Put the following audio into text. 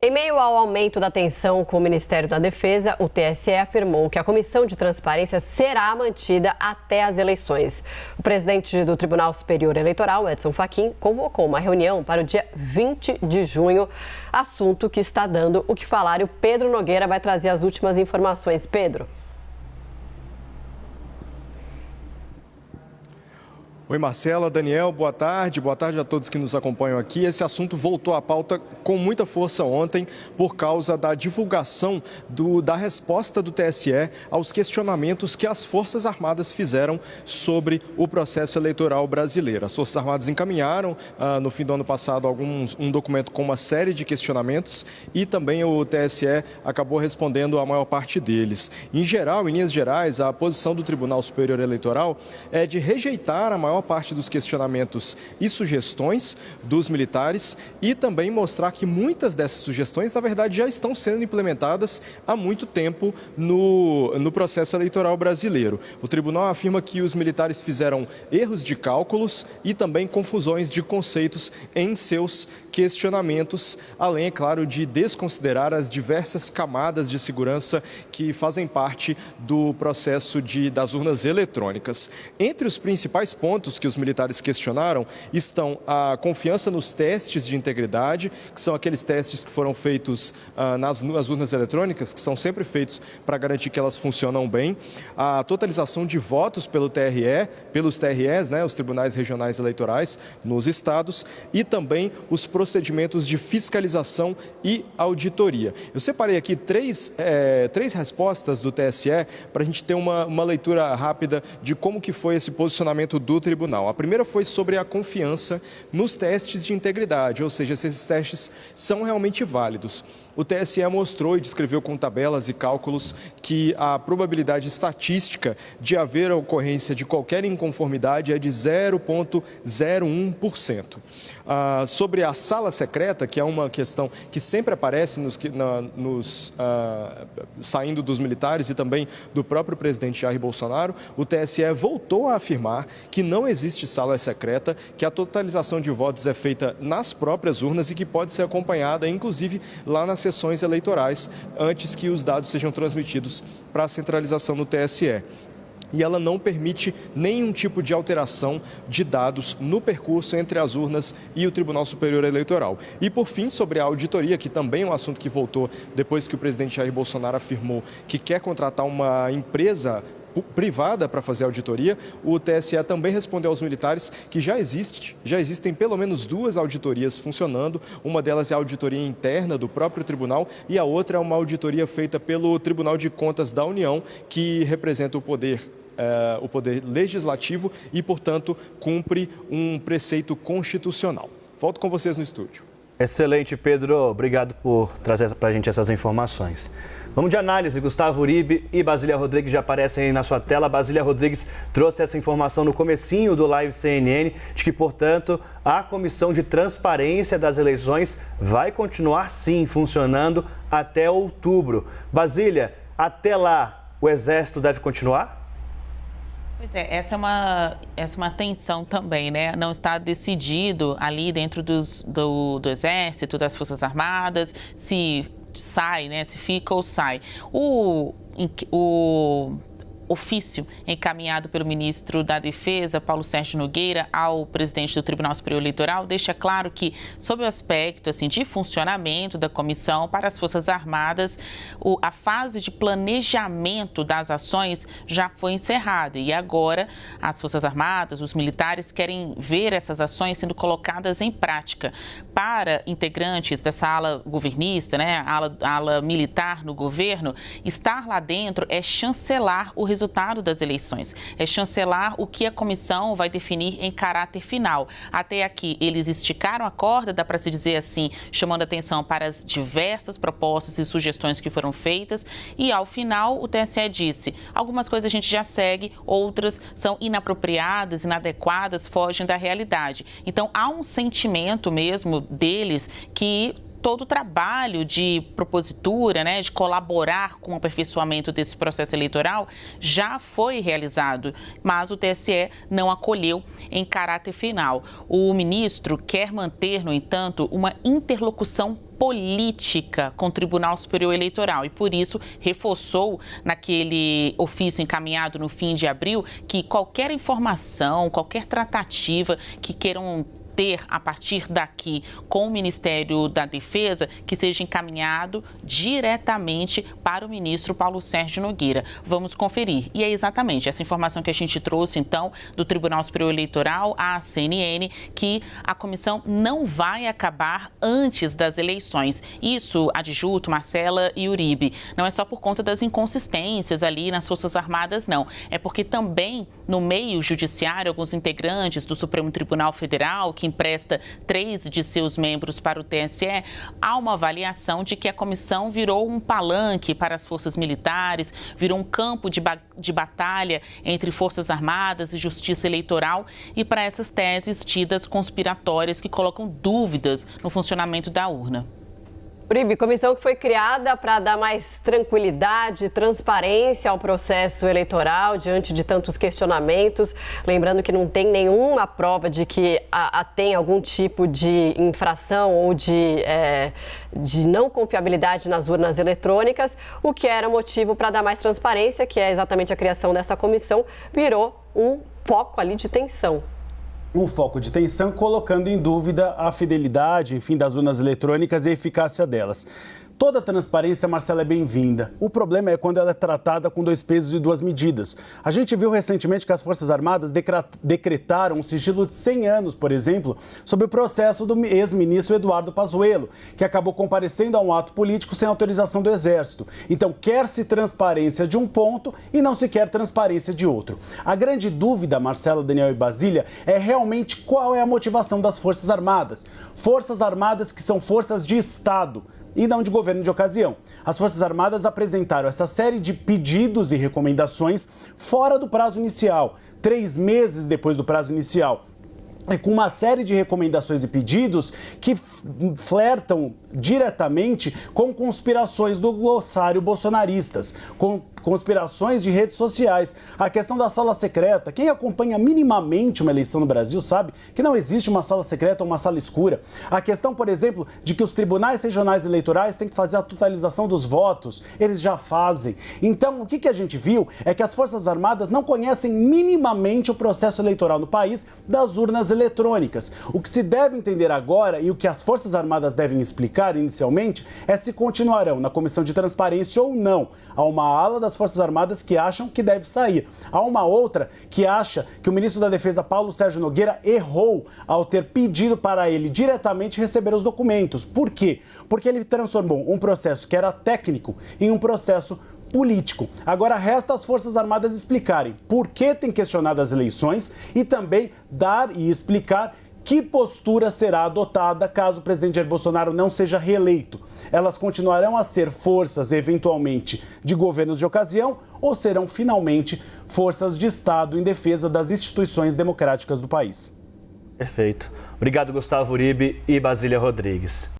Em meio ao aumento da tensão com o Ministério da Defesa, o TSE afirmou que a Comissão de Transparência será mantida até as eleições. O presidente do Tribunal Superior Eleitoral, Edson Fachin, convocou uma reunião para o dia 20 de junho, assunto que está dando o que falar, e o Pedro Nogueira vai trazer as últimas informações. Pedro. Oi, Marcela, Daniel, boa tarde a todos que nos acompanham aqui. Esse assunto voltou à pauta com muita força ontem por causa da divulgação da resposta do TSE aos questionamentos que as Forças Armadas fizeram sobre o processo eleitoral brasileiro. As Forças Armadas encaminharam, no fim do ano passado, um documento com uma série de questionamentos e também o TSE acabou respondendo a maior parte deles. Em geral, em linhas gerais, a posição do Tribunal Superior Eleitoral é de rejeitar a maior parte dos questionamentos e sugestões dos militares e também mostrar que muitas dessas sugestões, na verdade, já estão sendo implementadas há muito tempo no processo eleitoral brasileiro. O tribunal afirma que os militares fizeram erros de cálculos e também confusões de conceitos em seus questionamentos, além, é claro, de desconsiderar as diversas camadas de segurança que fazem parte do processo das urnas eletrônicas. Entre os principais pontos que os militares questionaram estão a confiança nos testes de integridade, que são aqueles testes que foram feitos nas urnas eletrônicas, que são sempre feitos para garantir que elas funcionam bem, a totalização de votos pelos TREs, né, os Tribunais Regionais Eleitorais nos estados, e também os procedimentos de fiscalização e auditoria. Eu separei aqui três respostas do TSE para a gente ter uma leitura rápida de como que foi esse posicionamento do tribunal. A primeira foi sobre a confiança nos testes de integridade, ou seja, se esses testes são realmente válidos. O TSE mostrou e descreveu com tabelas e cálculos que a probabilidade estatística de haver a ocorrência de qualquer inconformidade é de 0,01%. Sobre a sala secreta, que é uma questão que sempre aparece saindo dos militares e também do próprio presidente Jair Bolsonaro, o TSE voltou a afirmar que não existe sala secreta, que a totalização de votos é feita nas próprias urnas e que pode ser acompanhada, inclusive, lá nas sessões eleitorais, antes que os dados sejam transmitidos para a centralização no TSE. E ela não permite nenhum tipo de alteração de dados no percurso entre as urnas e o Tribunal Superior Eleitoral. E, por fim, sobre a auditoria, que também é um assunto que voltou depois que o presidente Jair Bolsonaro afirmou que quer contratar uma empresa privada para fazer auditoria, o TSE também respondeu aos militares que já existem pelo menos duas auditorias funcionando. Uma delas é a auditoria interna do próprio tribunal e a outra é uma auditoria feita pelo Tribunal de Contas da União, que representa o poder legislativo e, portanto, cumpre um preceito constitucional. Volto com vocês no estúdio. Excelente, Pedro. Obrigado por trazer para a gente essas informações. Vamos de análise. Gustavo Uribe e Basília Rodrigues já aparecem aí na sua tela. Basília Rodrigues trouxe essa informação no comecinho do Live CNN, de que, portanto, a Comissão de Transparência das Eleições vai continuar, sim, funcionando até outubro. Basília, até lá, o Exército deve continuar? Pois é, essa é uma tensão também, né? Não está decidido ali dentro do Exército, das Forças Armadas, se sai, né? Se fica ou sai. O ofício encaminhado pelo ministro da Defesa, Paulo Sérgio Nogueira, ao presidente do Tribunal Superior Eleitoral, deixa claro que, sob o aspecto de funcionamento da comissão para as Forças Armadas, a fase de planejamento das ações já foi encerrada e agora as Forças Armadas, os militares, querem ver essas ações sendo colocadas em prática. Para integrantes dessa ala governista, né, ala militar no governo, estar lá dentro é chancelar o resultado das eleições, é chancelar o que a comissão vai definir em caráter final. Até aqui, eles esticaram a corda, dá para se dizer assim, chamando atenção para as diversas propostas e sugestões que foram feitas e, ao final, o TSE disse, algumas coisas a gente já segue, outras são inapropriadas, inadequadas, fogem da realidade. Então, há um sentimento mesmo deles que todo o trabalho de propositura, né, de colaborar com o aperfeiçoamento desse processo eleitoral já foi realizado, mas o TSE não acolheu em caráter final. O ministro quer manter, no entanto, uma interlocução política com o Tribunal Superior Eleitoral e, por isso, reforçou naquele ofício encaminhado no fim de abril que qualquer informação, qualquer tratativa que queiram ter a partir daqui com o Ministério da Defesa, que seja encaminhado diretamente para o ministro Paulo Sérgio Nogueira. Vamos conferir. E é exatamente essa informação que a gente trouxe, então, do Tribunal Superior Eleitoral à CNN, que a comissão não vai acabar antes das eleições. Isso, Adjuto, Marcela e Uribe, não é só por conta das inconsistências ali nas Forças Armadas, não. É porque também, no meio judiciário, alguns integrantes do Supremo Tribunal Federal, que empresta 3 de seus membros para o TSE, há uma avaliação de que a comissão virou um palanque para as forças militares, virou um campo de batalha entre Forças Armadas e Justiça Eleitoral e para essas teses tidas conspiratórias que colocam dúvidas no funcionamento da urna. Uribe, comissão que foi criada para dar mais tranquilidade e transparência ao processo eleitoral diante de tantos questionamentos. Lembrando que não tem nenhuma prova de que tem algum tipo de infração ou de não confiabilidade nas urnas eletrônicas, o que era motivo para dar mais transparência, que é exatamente a criação dessa comissão, virou um foco ali de tensão. Um foco de tensão, colocando em dúvida a fidelidade, enfim, das urnas eletrônicas e a eficácia delas. Toda transparência, Marcela, é bem-vinda. O problema é quando ela é tratada com 2 pesos e 2 medidas. A gente viu recentemente que as Forças Armadas decretaram um sigilo de 100 anos, por exemplo, sobre o processo do ex-ministro Eduardo Pazuello, que acabou comparecendo a um ato político sem autorização do Exército. Então, quer-se transparência de um ponto e não se quer transparência de outro. A grande dúvida, Marcela, Daniel e Basília, é realmente qual é a motivação das Forças Armadas. Forças Armadas que são forças de Estado e não de governo de ocasião. As Forças Armadas apresentaram essa série de pedidos e recomendações fora do prazo inicial, 3 meses depois do prazo inicial. Com uma série de recomendações e pedidos que flertam diretamente com conspirações do glossário bolsonaristas, com conspirações de redes sociais. A questão da sala secreta, quem acompanha minimamente uma eleição no Brasil sabe que não existe uma sala secreta ou uma sala escura. A questão, por exemplo, de que os tribunais regionais eleitorais têm que fazer a totalização dos votos, eles já fazem. Então, o que a gente viu é que as Forças Armadas não conhecem minimamente o processo eleitoral no país das urnas eletrônicas. O que se deve entender agora e o que as Forças Armadas devem explicar inicialmente é se continuarão na Comissão de Transparência ou não. Há uma ala das Forças Armadas que acham que deve sair. Há uma outra que acha que o ministro da Defesa, Paulo Sérgio Nogueira, errou ao ter pedido para ele diretamente receber os documentos. Por quê? Porque ele transformou um processo que era técnico em um processo político. Agora resta às Forças Armadas explicarem por que tem questionado as eleições e também dar e explicar que postura será adotada caso o presidente Jair Bolsonaro não seja reeleito. Elas continuarão a ser forças, eventualmente, de governos de ocasião ou serão, finalmente, forças de Estado em defesa das instituições democráticas do país. Perfeito. Obrigado, Gustavo Uribe e Basília Rodrigues.